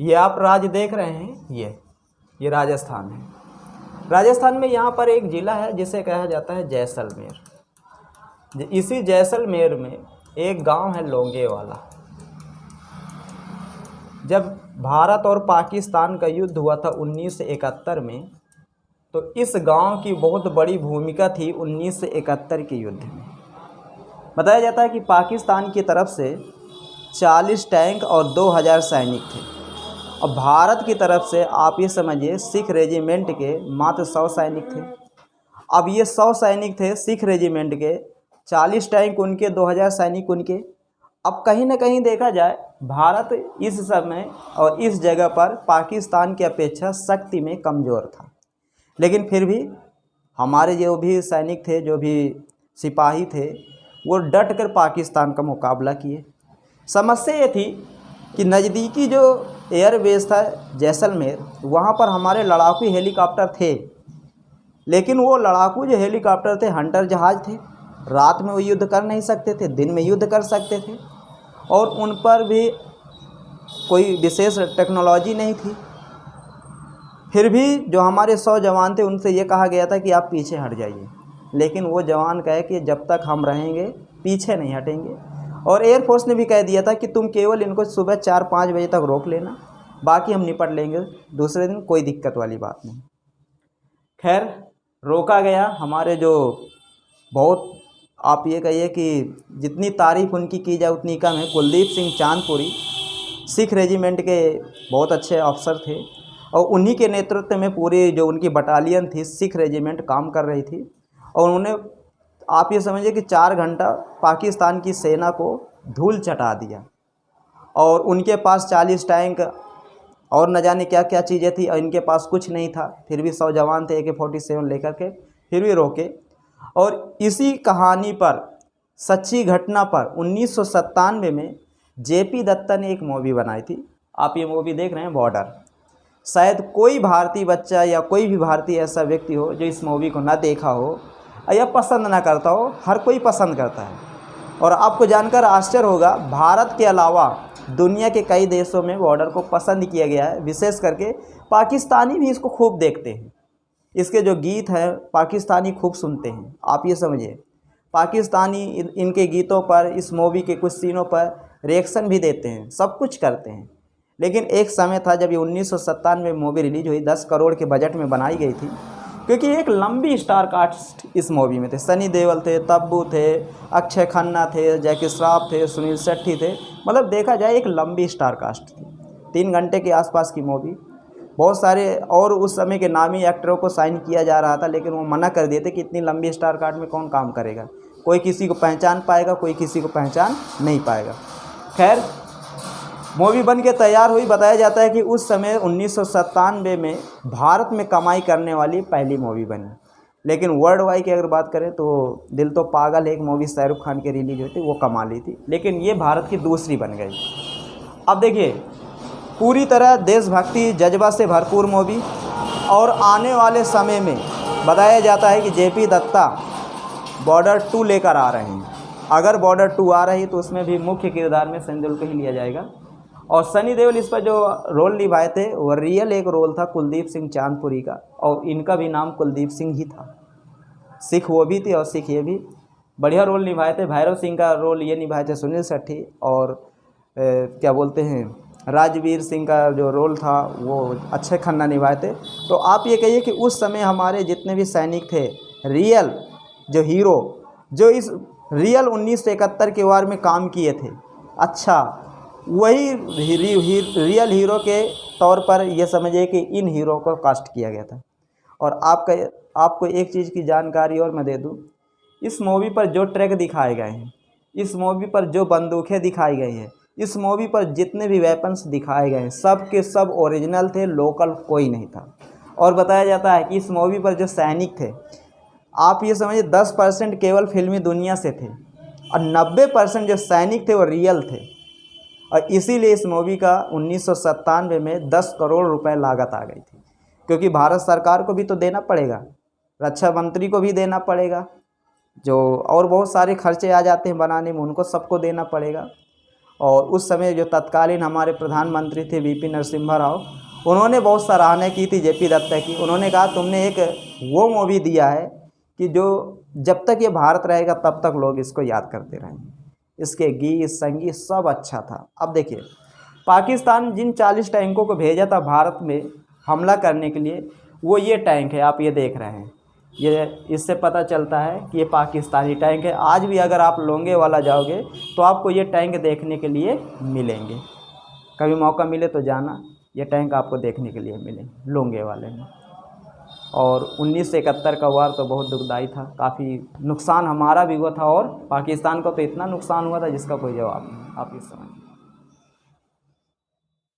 ये आप राज्य देख रहे हैं, ये राजस्थान है। राजस्थान में यहाँ पर एक ज़िला है जिसे कहा जाता है जैसलमेर। इसी जैसलमेर में एक गांव है लोंगेवाला। जब भारत और पाकिस्तान का युद्ध हुआ था 1971 में, तो इस गांव की बहुत बड़ी भूमिका थी 1971 के युद्ध में। बताया जाता है कि पाकिस्तान की तरफ से 40 टैंक और 2000 सैनिक थे, और भारत की तरफ से आप ये समझिए सिख रेजिमेंट के मात्र 100 सैनिक थे। अब ये 100 सैनिक थे सिख रेजिमेंट के, 40 टैंक उनके, 2000 सैनिक उनके। अब कहीं ना कहीं देखा जाए, भारत इस समय और इस जगह पर पाकिस्तान की अपेक्षा शक्ति में कमज़ोर था, लेकिन फिर भी हमारे जो भी सैनिक थे, जो भी सिपाही थे, वो डट कर पाकिस्तान का मुकाबला किए। समस्या ये थी कि नज़दीकी जो एयरबेस था जैसलमेर, वहाँ पर हमारे लड़ाकू हेलीकॉप्टर थे, लेकिन वो लड़ाकू जो हेलीकॉप्टर थे हंटर जहाज़ थे। रात में वो युद्ध कर नहीं सकते थे, दिन में युद्ध कर सकते थे, और उन पर भी कोई विशेष टेक्नोलॉजी नहीं थी। फिर भी जो हमारे 100 जवान थे उनसे ये कहा गया था कि आप पीछे हट जाइए, लेकिन वो जवान कहे कि जब तक हम रहेंगे पीछे नहीं हटेंगे। और एयरफोर्स ने भी कह दिया था कि तुम केवल इनको सुबह 4-5 बजे तक रोक लेना, बाकी हम निपट लेंगे दूसरे दिन, कोई दिक्कत वाली बात नहीं। खैर रोका गया। हमारे जो बहुत, आप ये कहिए कि जितनी तारीफ़ उनकी की जाए उतनी कम है, कुलदीप सिंह चांदपुरी सिख रेजिमेंट के बहुत अच्छे अफसर थे, और उन्हीं के नेतृत्व में पूरी जो उनकी बटालियन थी सिख रेजिमेंट काम कर रही थी। और उन्होंने, आप ये समझिए कि 4 घंटा पाकिस्तान की सेना को धूल चटा दिया, और उनके पास 40 टैंक और न जाने क्या क्या चीज़ें थी, और इनके पास कुछ नहीं था। फिर भी 100 जवान थे AK-47 लेकर के, फिर भी रोके। और इसी कहानी पर, सच्ची घटना पर 1997 में JP दत्ता ने एक मूवी बनाई थी। आप ये मूवी देख रहे हैं, बॉर्डर। शायद कोई भारतीय बच्चा या कोई भी भारतीय ऐसा व्यक्ति हो जो इस मूवी को ना देखा हो या पसंद ना करता हो। हर कोई पसंद करता है, और आपको जानकर आश्चर्य होगा, भारत के अलावा दुनिया के कई देशों में बॉर्डर को पसंद किया गया है। विशेष करके पाकिस्तानी भी इसको खूब देखते हैं। इसके जो गीत हैं पाकिस्तानी खूब सुनते हैं। आप ये समझिए, पाकिस्तानी इनके गीतों पर, इस मूवी के कुछ सीनों पर रिएक्शन भी देते हैं, सब कुछ करते हैं। लेकिन एक समय था जब ये 1997 में मूवी रिलीज हुई, 10 करोड़ के बजट में बनाई गई थी, क्योंकि एक लंबी स्टार कास्ट इस मूवी में थे। सनी देओल थे, तब्बू थे, अक्षय खन्ना थे, जैकी श्रॉफ थे, सुनील शेट्टी थे। मतलब देखा जाए एक लंबी स्टार कास्ट थी। 3 घंटे के आसपास की मूवी। बहुत सारे और उस समय के नामी एक्टरों को साइन किया जा रहा था, लेकिन वो मना कर दिए थे कि इतनी लंबी स्टार कास्ट में कौन काम करेगा, कोई किसी को पहचान पाएगा, कोई किसी को पहचान नहीं पाएगा। खैर मूवी बन के तैयार हुई। बताया जाता है कि उस समय 1997 में भारत में कमाई करने वाली पहली मूवी बनी। लेकिन वर्ल्ड वाइड की अगर बात करें तो दिल तो पागल है, एक मूवी शाहरुख खान की रिलीज हुई थी, वो कमा ली थी, लेकिन ये भारत की दूसरी बन गई। अब देखिए, पूरी तरह देशभक्ति जज्बा से भरपूर मूवी, और आने वाले समय में बताया जाता है कि JP दत्ता बॉर्डर 2 लेकर आ रहे हैं। अगर बॉर्डर 2 आ रही तो उसमें भी मुख्य किरदार में सनी देओल को ही लिया जाएगा, और सनी देओल इस पर जो रोल निभाए थे वो रियल एक रोल था कुलदीप सिंह चांदपुरी का, और इनका भी नाम कुलदीप सिंह ही था। सिख वो भी थे और सिख ये भी। बढ़िया रोल निभाए थे। भैरव सिंह का रोल ये निभाए थे सुनील शेट्टी, और क्या बोलते हैं, राजवीर सिंह का जो रोल था वो अक्षय खन्ना निभाए थे। तो आप ये कहिए कि उस समय हमारे जितने भी सैनिक थे, रियल जो हीरो, जो इस रियल 1971 के वार में काम किए थे, अच्छा वही रियल हीरो के तौर पर ये समझिए कि इन हीरो को कास्ट किया गया था। और आपको एक चीज़ की जानकारी और मैं दे दूं, इस मूवी पर जो ट्रैक दिखाए गए हैं, इस मूवी पर जो बंदूकें दिखाई गई हैं, इस मूवी पर जितने भी वेपन्स दिखाए गए हैं, सब के सब ओरिजिनल थे, लोकल कोई नहीं था। और बताया जाता है कि इस मूवी पर जो सैनिक थे, आप ये समझिए 10% केवल फिल्मी दुनिया से थे, और 90% जो सैनिक थे वो रियल थे। और इसीलिए इस मूवी का 1997 में 10 करोड़ रुपए लागत आ गई थी, क्योंकि भारत सरकार को भी तो देना पड़ेगा, रक्षा मंत्री को भी देना पड़ेगा, जो और बहुत सारे खर्चे आ जाते हैं बनाने में, उनको सबको देना पड़ेगा। और उस समय जो तत्कालीन हमारे प्रधानमंत्री थे वीपी नरसिम्हा राव, उन्होंने बहुत सराहना की थी जेपी दत्ता की। उन्होंने कहा तुमने एक वो मूवी दिया है कि जो जब तक ये भारत रहेगा तब तक लोग इसको याद करते रहेंगे। इसके गीत संगीत सब अच्छा था। अब देखिए पाकिस्तान जिन 40 टैंकों को भेजा था भारत में हमला करने के लिए, वो ये टैंक है, आप ये देख रहे हैं। ये इससे पता चलता है कि ये पाकिस्तानी टैंक है। आज भी अगर आप लोंगेवाला जाओगे तो आपको ये टैंक देखने के लिए मिलेंगे। कभी मौका मिले तो जाना, ये टैंक आपको देखने के लिए मिलेंगे लोंगेवाले में। और 1971 का वार तो बहुत दुखदाई था, काफ़ी नुकसान हमारा भी हुआ था और पाकिस्तान को तो इतना नुकसान हुआ था जिसका कोई जवाब नहीं। आप इस समय